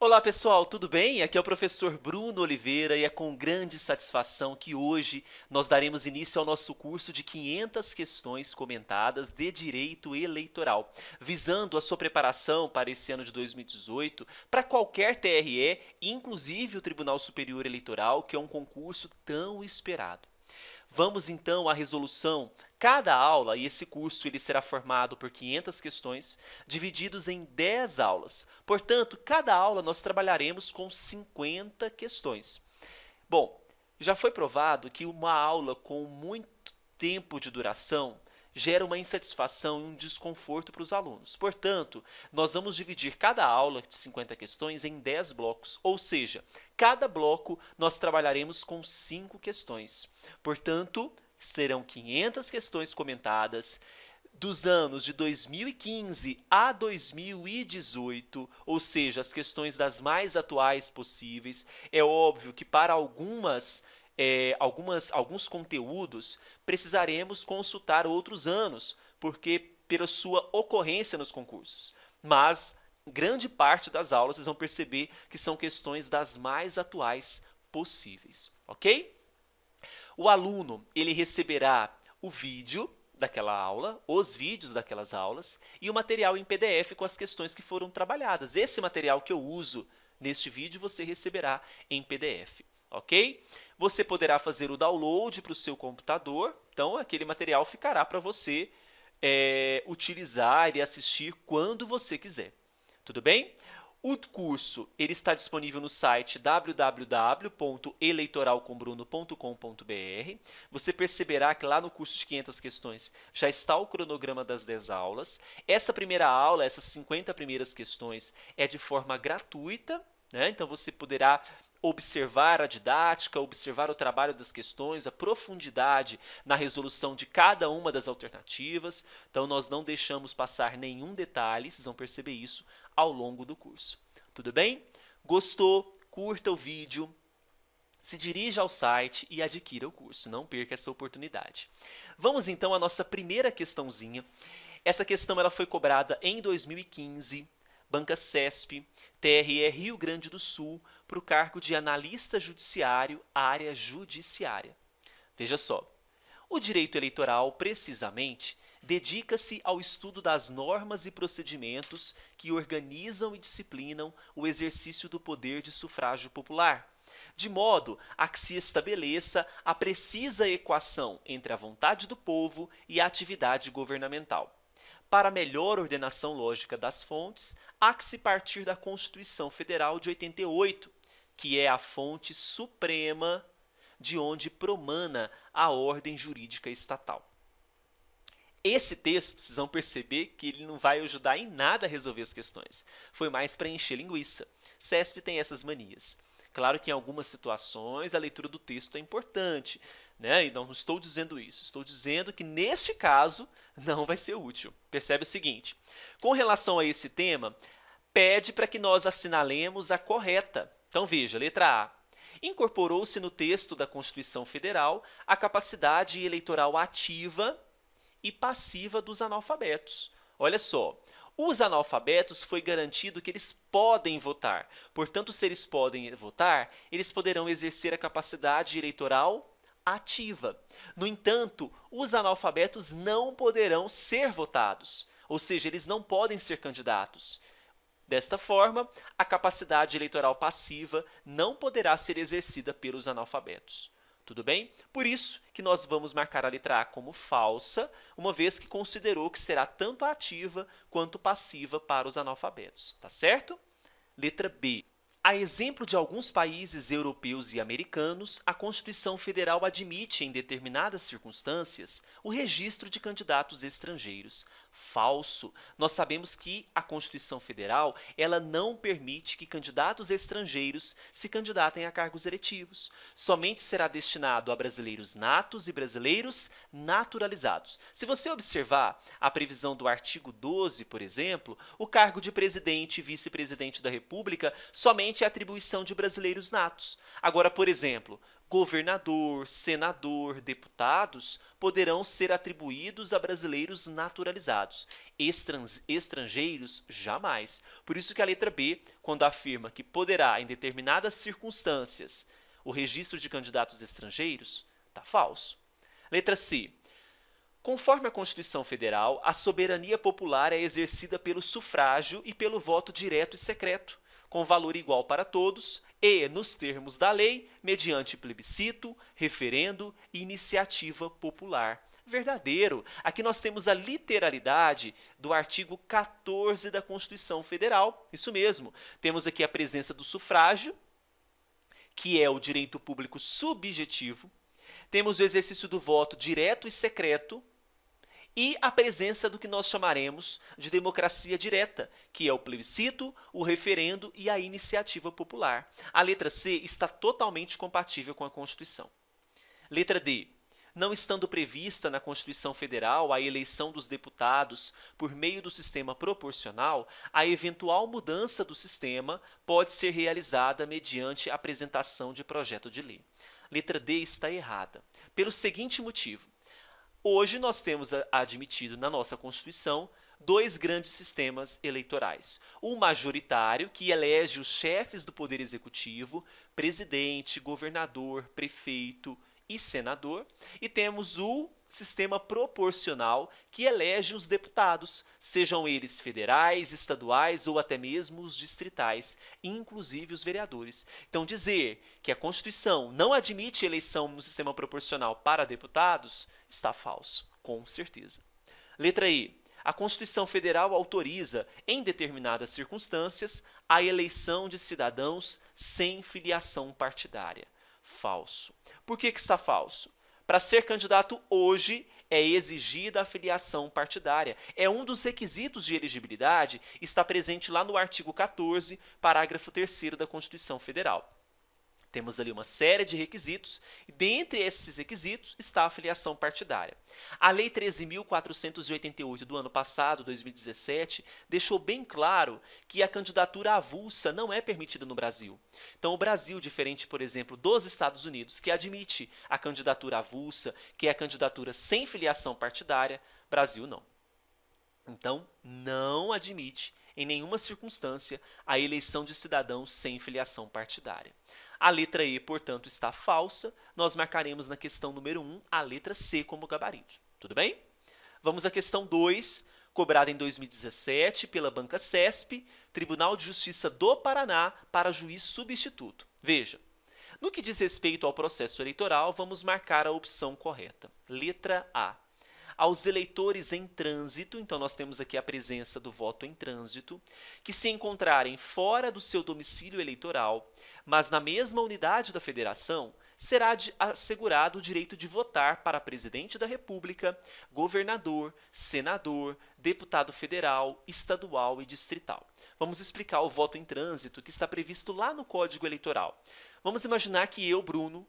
Olá pessoal, tudo bem? Aqui é o professor Bruno Oliveira e é com grande satisfação que hoje nós daremos início ao nosso curso de 500 questões comentadas de Direito Eleitoral, visando a sua preparação para esse ano de 2018 para qualquer TRE, inclusive o Tribunal Superior Eleitoral, que é um concurso tão esperado. Vamos então à resolução. Cada aula, e esse curso ele será formado por 500 questões, divididos em 10 aulas. Portanto, cada aula nós trabalharemos com 50 questões. Bom, já foi provado que uma aula com muito tempo de duração gera uma insatisfação e um desconforto para os alunos. Portanto, nós vamos dividir cada aula de 50 questões em 10 blocos, ou seja, cada bloco nós trabalharemos com 5 questões. Portanto, serão 500 questões comentadas dos anos de 2015 a 2018, ou seja, as questões das mais atuais possíveis. É óbvio que para alguns conteúdos precisaremos consultar outros anos, porque pela sua ocorrência nos concursos. Mas grande parte das aulas vocês vão perceber que são questões das mais atuais possíveis, ok? O aluno ele receberá o vídeo daquela aula, os vídeos daquelas aulas e o material em PDF com as questões que foram trabalhadas. Esse material que eu uso neste vídeo você receberá em PDF, ok? Você poderá fazer o download para o seu computador, então aquele material ficará para você utilizar e assistir quando você quiser. Tudo bem? O curso ele está disponível no site www.eleitoralcombruno.com.br. Você perceberá que lá no curso de 500 questões já está o cronograma das 10 aulas. Essa primeira aula, essas 50 primeiras questões, é de forma gratuita, né? Então você poderá observar a didática, observar o trabalho das questões, a profundidade na resolução de cada uma das alternativas. Então, nós não deixamos passar nenhum detalhe, vocês vão perceber isso ao longo do curso. Tudo bem? Gostou? Curta o vídeo, se dirija ao site e adquira o curso. Não perca essa oportunidade. Vamos então à nossa primeira questãozinha. Essa questão ela foi cobrada em 2015, Banca CESP, TRE Rio Grande do Sul, para o cargo de analista judiciário, área judiciária. Veja só, o direito eleitoral, precisamente, dedica-se ao estudo das normas e procedimentos que organizam e disciplinam o exercício do poder de sufrágio popular, de modo a que se estabeleça a precisa equação entre a vontade do povo e a atividade governamental. Para melhor ordenação lógica das fontes, há que se partir da Constituição Federal de 88, que é a fonte suprema de onde promana a ordem jurídica estatal. Esse texto, vocês vão perceber que ele não vai ajudar em nada a resolver as questões. Foi mais para encher linguiça. CESP tem essas manias. Claro que em algumas situações a leitura do texto é importante, né? E não estou dizendo isso. Estou dizendo que neste caso não vai ser útil. Percebe o seguinte, com relação a esse tema, pede para que nós assinalemos a correta. Então veja, letra A. Incorporou-se no texto da Constituição Federal a capacidade eleitoral ativa e passiva dos analfabetos. Olha só, os analfabetos foi garantido que eles podem votar. Portanto, se eles podem votar, eles poderão exercer a capacidade eleitoral ativa. No entanto, os analfabetos não poderão ser votados, ou seja, eles não podem ser candidatos. Desta forma, a capacidade eleitoral passiva não poderá ser exercida pelos analfabetos. Tudo bem? Por isso que nós vamos marcar a letra A como falsa, uma vez que considerou que será tanto ativa quanto passiva para os analfabetos. Tá certo? Letra B. A exemplo de alguns países europeus e americanos, a Constituição Federal admite, em determinadas circunstâncias, o registro de candidatos estrangeiros. Falso. Nós sabemos que a Constituição Federal ela não permite que candidatos estrangeiros se candidatem a cargos eletivos. Somente será destinado a brasileiros natos e brasileiros naturalizados. Se você observar a previsão do artigo 12, por exemplo, o cargo de presidente e vice-presidente da República somente é atribuição de brasileiros natos. Agora, por exemplo, Governador, senador, deputados poderão ser atribuídos a brasileiros naturalizados. Estrangeiros, jamais. Por isso que a letra B, quando afirma que poderá, em determinadas circunstâncias, o registro de candidatos estrangeiros, está falso. Letra C. Conforme a Constituição Federal, a soberania popular é exercida pelo sufrágio e pelo voto direto e secreto, com valor igual para todos e, nos termos da lei, mediante plebiscito, referendo e iniciativa popular. Verdadeiro. Aqui nós temos a literalidade do artigo 14 da Constituição Federal. Isso mesmo. Temos aqui a presença do sufrágio, que é o direito público subjetivo. Temos o exercício do voto direto e secreto, e a presença do que nós chamaremos de democracia direta, que é o plebiscito, o referendo e a iniciativa popular. A letra C está totalmente compatível com a Constituição. Letra D. Não estando prevista na Constituição Federal a eleição dos deputados por meio do sistema proporcional, a eventual mudança do sistema pode ser realizada mediante a apresentação de projeto de lei. Letra D está errada, pelo seguinte motivo. Hoje nós temos admitido na nossa Constituição dois grandes sistemas eleitorais. O majoritário, que elege os chefes do Poder Executivo, presidente, governador, prefeito e senador. E temos o sistema proporcional, que elege os deputados, sejam eles federais, estaduais ou até mesmo os distritais, inclusive os vereadores. Então, dizer que a Constituição não admite eleição no sistema proporcional para deputados está falso, com certeza. Letra E. A Constituição Federal autoriza, em determinadas circunstâncias, a eleição de cidadãos sem filiação partidária. Falso. Por que está falso? Para ser candidato hoje, é exigida a filiação partidária. É um dos requisitos de elegibilidade, está presente lá no artigo 14, parágrafo 3º da Constituição Federal. Temos ali uma série de requisitos, e dentre esses requisitos está a filiação partidária. A Lei 13.488 do ano passado, 2017, deixou bem claro que a candidatura avulsa não é permitida no Brasil. Então, o Brasil, diferente, por exemplo, dos Estados Unidos, que admite a candidatura avulsa, que é a candidatura sem filiação partidária, Brasil não. Então, não admite, em nenhuma circunstância, a eleição de cidadãos sem filiação partidária. A letra E, portanto, está falsa. Nós marcaremos na questão número 1 a letra C como gabarito. Tudo bem? Vamos à questão 2, cobrada em 2017 pela Banca CESP, Tribunal de Justiça do Paraná, para juiz substituto. Veja, no que diz respeito ao processo eleitoral, vamos marcar a opção correta. Letra A. Aos eleitores em trânsito, então nós temos aqui a presença do voto em trânsito, que se encontrarem fora do seu domicílio eleitoral, mas na mesma unidade da federação, será assegurado o direito de votar para presidente da República, governador, senador, deputado federal, estadual e distrital. Vamos explicar o voto em trânsito que está previsto lá no Código Eleitoral. Vamos imaginar que eu, Bruno,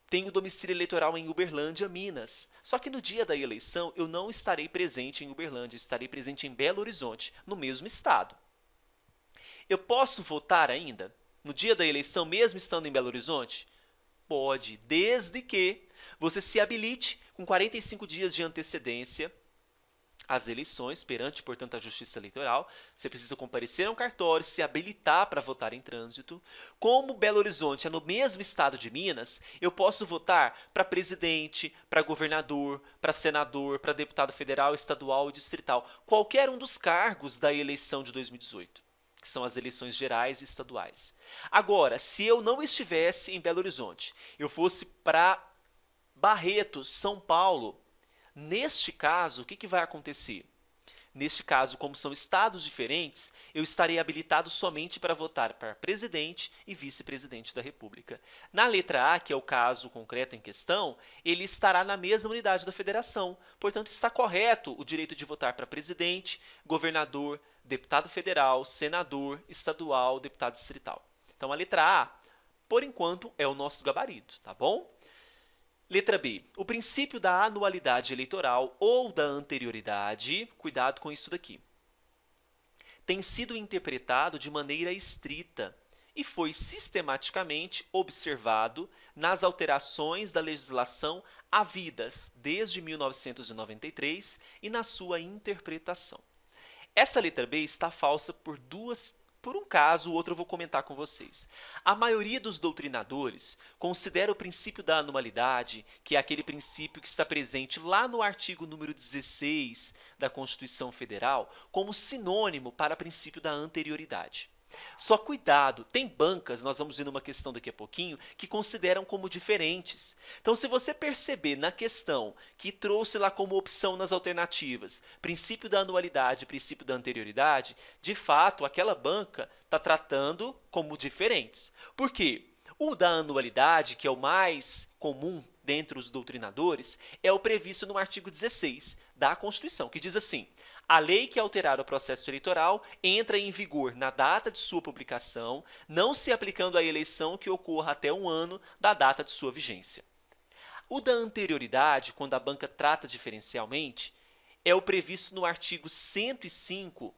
tenho domicílio eleitoral em Uberlândia, Minas. Só que no dia da eleição eu não estarei presente em Uberlândia, eu estarei presente em Belo Horizonte, no mesmo estado. Eu posso votar ainda no dia da eleição, mesmo estando em Belo Horizonte? Pode, desde que você se habilite com 45 dias de antecedência às eleições, perante, portanto, a Justiça Eleitoral. Você precisa comparecer a um cartório, se habilitar para votar em trânsito. Como Belo Horizonte é no mesmo estado de Minas, eu posso votar para presidente, para governador, para senador, para deputado federal, estadual e distrital. Qualquer um dos cargos da eleição de 2018, que são as eleições gerais e estaduais. Agora, se eu não estivesse em Belo Horizonte, eu fosse para Barretos, São Paulo, neste caso, o que vai acontecer? Neste caso, como são estados diferentes, eu estarei habilitado somente para votar para presidente e vice-presidente da República. Na letra A, que é o caso concreto em questão, ele estará na mesma unidade da federação. Portanto, está correto o direito de votar para presidente, governador, deputado federal, senador, estadual, deputado distrital. Então, a letra A, por enquanto, é o nosso gabarito, tá bom? Letra B. O princípio da anualidade eleitoral ou da anterioridade, cuidado com isso daqui, tem sido interpretado de maneira estrita e foi sistematicamente observado nas alterações da legislação havidas desde 1993 e na sua interpretação. Essa letra B está falsa por um caso, o outro eu vou comentar com vocês. A maioria dos doutrinadores considera o princípio da anualidade, que é aquele princípio que está presente lá no artigo número 16 da Constituição Federal, como sinônimo para o princípio da anterioridade. Só cuidado, tem bancas, nós vamos ver numa questão daqui a pouquinho, que consideram como diferentes. Então, se você perceber na questão que trouxe lá como opção nas alternativas princípio da anualidade e princípio da anterioridade, de fato, aquela banca está tratando como diferentes. Por quê? O da anualidade, que é o mais comum dentre os doutrinadores, é o previsto no artigo 16 da Constituição, que diz assim: a lei que alterar o processo eleitoral entra em vigor na data de sua publicação, não se aplicando à eleição que ocorra até um ano da data de sua vigência. O da anterioridade, quando a banca trata diferencialmente, é o previsto no artigo 105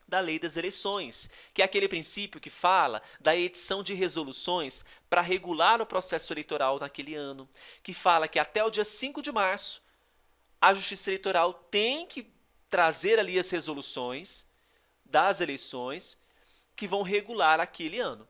da Lei das Eleições, que é aquele princípio que fala da edição de resoluções para regular o processo eleitoral naquele ano, que fala que até o dia 5 de março a Justiça Eleitoral tem que trazer ali as resoluções das eleições que vão regular aquele ano.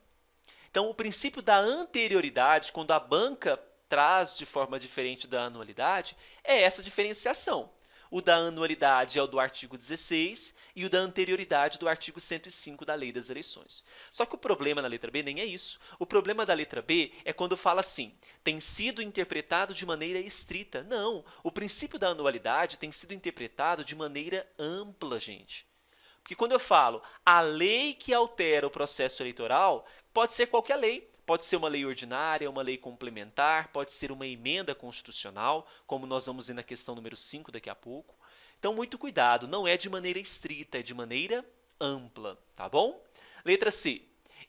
Então, o princípio da anterioridade, quando a banca traz de forma diferente da anualidade, é essa diferenciação. O da anualidade é o do artigo 16 e o da anterioridade do artigo 105 da Lei das Eleições. Só que o problema na letra B nem é isso. O problema da letra B é quando fala assim, tem sido interpretado de maneira estrita. Não, o princípio da anualidade tem sido interpretado de maneira ampla, gente. Porque quando eu falo a lei que altera o processo eleitoral, pode ser qualquer lei. Pode ser uma lei ordinária, uma lei complementar, pode ser uma emenda constitucional, como nós vamos ver na questão número 5 daqui a pouco. Então, muito cuidado, não é de maneira estrita, é de maneira ampla, tá bom? Letra C.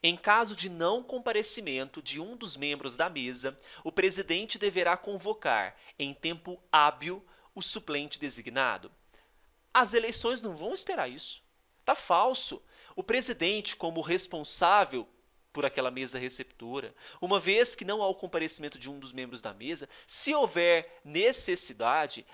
Em caso de não comparecimento de um dos membros da mesa, o presidente deverá convocar, em tempo hábil, o suplente designado. As eleições não vão esperar isso. Tá falso. O presidente, como responsável por aquela mesa receptora, uma vez que não há o comparecimento de um dos membros da mesa, se houver necessidade,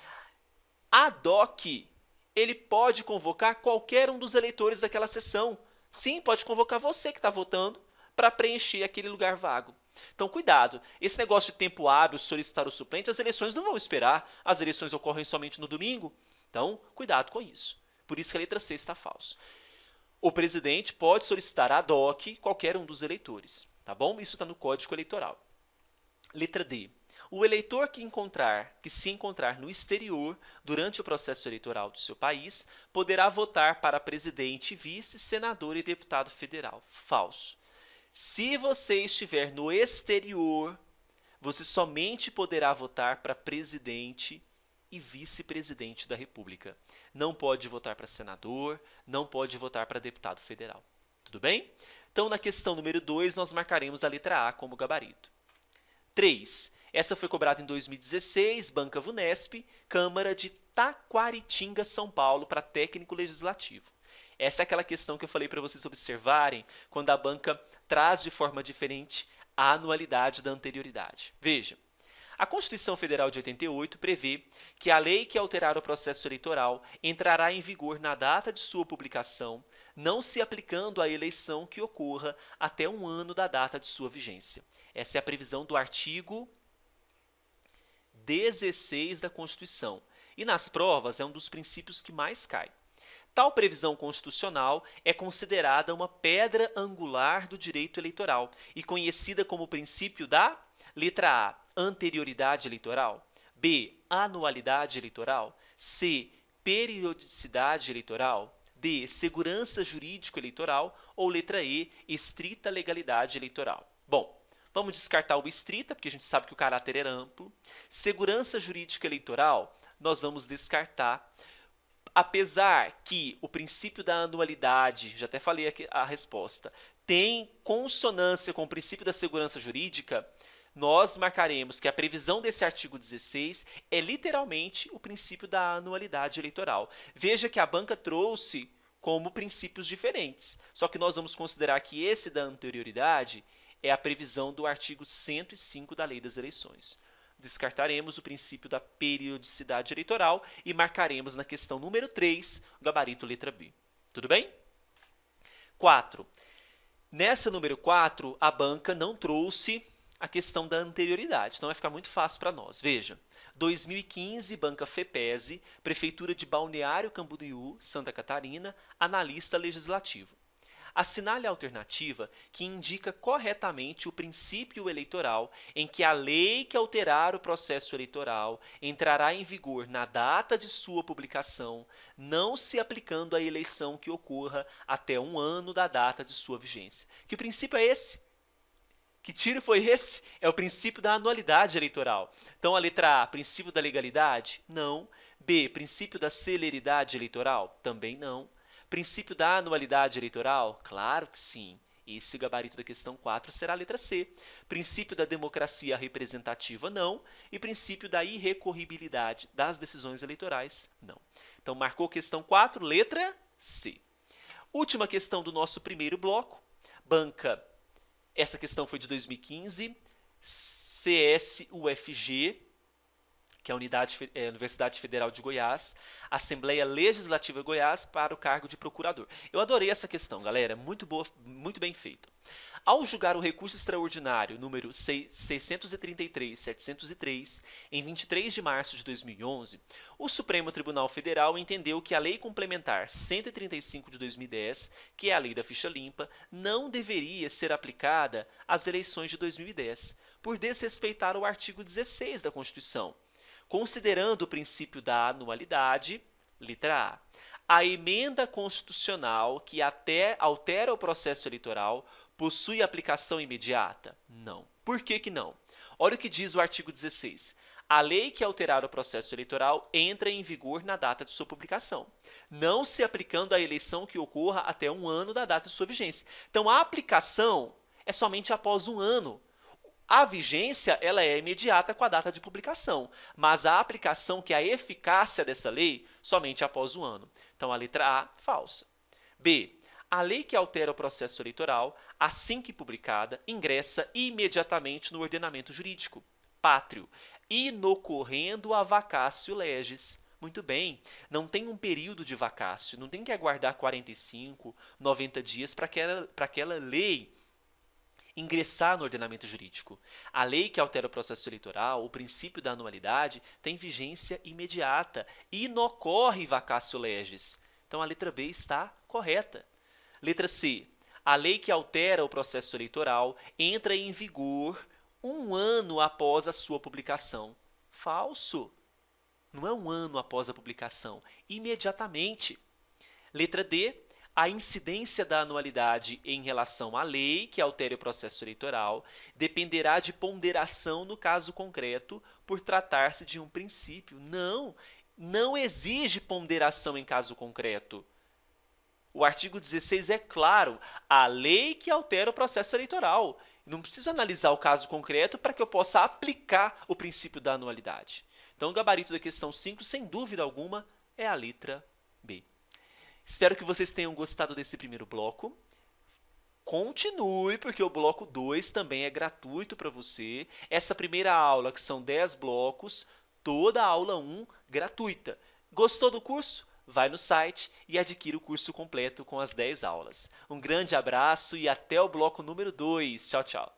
ad hoc, ele pode convocar qualquer um dos eleitores daquela sessão. Sim, pode convocar você que está votando para preencher aquele lugar vago. Então, cuidado. Esse negócio de tempo hábil, solicitar o suplente, as eleições não vão esperar. As eleições ocorrem somente no domingo. Então, cuidado com isso. Por isso que a letra C está falsa. O presidente pode solicitar ad hoc qualquer um dos eleitores, tá bom? Isso está no Código Eleitoral. Letra D. O eleitor que se encontrar no exterior durante o processo eleitoral do seu país poderá votar para presidente, vice, senador e deputado federal. Falso. Se você estiver no exterior, você somente poderá votar para presidente e vice-presidente da República. Não pode votar para senador, não pode votar para deputado federal. Tudo bem? Então, na questão número 2, nós marcaremos a letra A como gabarito. 3. Essa foi cobrada em 2016, Banca Vunesp, Câmara de Taquaritinga, São Paulo, para técnico legislativo. Essa é aquela questão que eu falei para vocês observarem quando a banca traz de forma diferente a anualidade da anterioridade. Veja. A Constituição Federal de 88 prevê que a lei que alterar o processo eleitoral entrará em vigor na data de sua publicação, não se aplicando à eleição que ocorra até um ano da data de sua vigência. Essa é a previsão do artigo 16 da Constituição. E nas provas é um dos princípios que mais cai. Tal previsão constitucional é considerada uma pedra angular do direito eleitoral e conhecida como princípio da letra A, anterioridade eleitoral, B, anualidade eleitoral, C, periodicidade eleitoral, D, segurança jurídico eleitoral ou letra E, estrita legalidade eleitoral. Bom, vamos descartar o estrita, porque a gente sabe que o caráter é amplo. Segurança jurídica eleitoral, nós vamos descartar. Apesar que o princípio da anualidade, já até falei aqui a resposta, tem consonância com o princípio da segurança jurídica, nós marcaremos que a previsão desse artigo 16 é literalmente o princípio da anualidade eleitoral. Veja que a banca trouxe como princípios diferentes. Só que nós vamos considerar que esse da anterioridade é a previsão do artigo 105 da Lei das Eleições. Descartaremos o princípio da periodicidade eleitoral e marcaremos na questão número 3, o gabarito letra B. Tudo bem? 4. Nessa número 4, a banca não trouxe a questão da anterioridade, então vai ficar muito fácil para nós. Veja, 2015, Banca FEPESE, Prefeitura de Balneário Camboriú, Santa Catarina, analista legislativo. Assinale a alternativa que indica corretamente o princípio eleitoral em que a lei que alterar o processo eleitoral entrará em vigor na data de sua publicação, não se aplicando à eleição que ocorra até 1 ano da data de sua vigência. Que princípio é esse? Que tiro foi esse? É o princípio da anualidade eleitoral. Então, a letra A, princípio da legalidade? Não. B, princípio da celeridade eleitoral? Também não. Princípio da anualidade eleitoral? Claro que sim. Esse gabarito da questão 4 será a letra C. Princípio da democracia representativa? Não. E princípio da irrecorribilidade das decisões eleitorais? Não. Então, marcou questão 4, letra C. Última questão do nosso primeiro bloco. Banca. Essa questão foi de 2015. CSUFG, que é a Universidade Federal de Goiás, Assembleia Legislativa de Goiás, para o cargo de procurador. Eu adorei essa questão, galera, muito boa, muito bem feita. Ao julgar o recurso extraordinário número 633.703, em 23 de março de 2011, o Supremo Tribunal Federal entendeu que a Lei Complementar 135 de 2010, que é a Lei da Ficha Limpa, não deveria ser aplicada às eleições de 2010, por desrespeitar o artigo 16 da Constituição, considerando o princípio da anualidade, letra A. A emenda constitucional que até altera o processo eleitoral possui aplicação imediata? Não. Por que que não? Olha o que diz o artigo 16. A lei que alterar o processo eleitoral entra em vigor na data de sua publicação, não se aplicando à eleição que ocorra até 1 ano da data de sua vigência. Então, a aplicação é somente após 1 ano. A vigência ela é imediata com a data de publicação, mas a aplicação, que é a eficácia dessa lei, somente após 1 ano. Então, a letra A, falsa. B. A lei que altera o processo eleitoral, assim que publicada, ingressa imediatamente no ordenamento jurídico pátrio, inocorrendo a vacatio legis. Muito bem, não tem um período de vacatio, não tem que aguardar 45, 90 dias para aquela lei ingressar no ordenamento jurídico. A lei que altera o processo eleitoral, o princípio da anualidade, tem vigência imediata e não ocorre vacatio legis. Então, a letra B está correta. Letra C. A lei que altera o processo eleitoral entra em vigor 1 ano após a sua publicação. Falso. Não é 1 ano após a publicação, imediatamente. Letra D. A incidência da anualidade em relação à lei que altere o processo eleitoral dependerá de ponderação no caso concreto, por tratar-se de um princípio. Não exige ponderação em caso concreto. O artigo 16 é claro, a lei que altera o processo eleitoral. Não preciso analisar o caso concreto para que eu possa aplicar o princípio da anualidade. Então, o gabarito da questão 5, sem dúvida alguma, é a letra B. Espero que vocês tenham gostado desse primeiro bloco. Continue, porque o bloco 2 também é gratuito para você. Essa primeira aula, que são 10 blocos, toda a aula 1 gratuita. Gostou do curso? Vai no site e adquira o curso completo com as 10 aulas. Um grande abraço e até o bloco número 2. Tchau, tchau.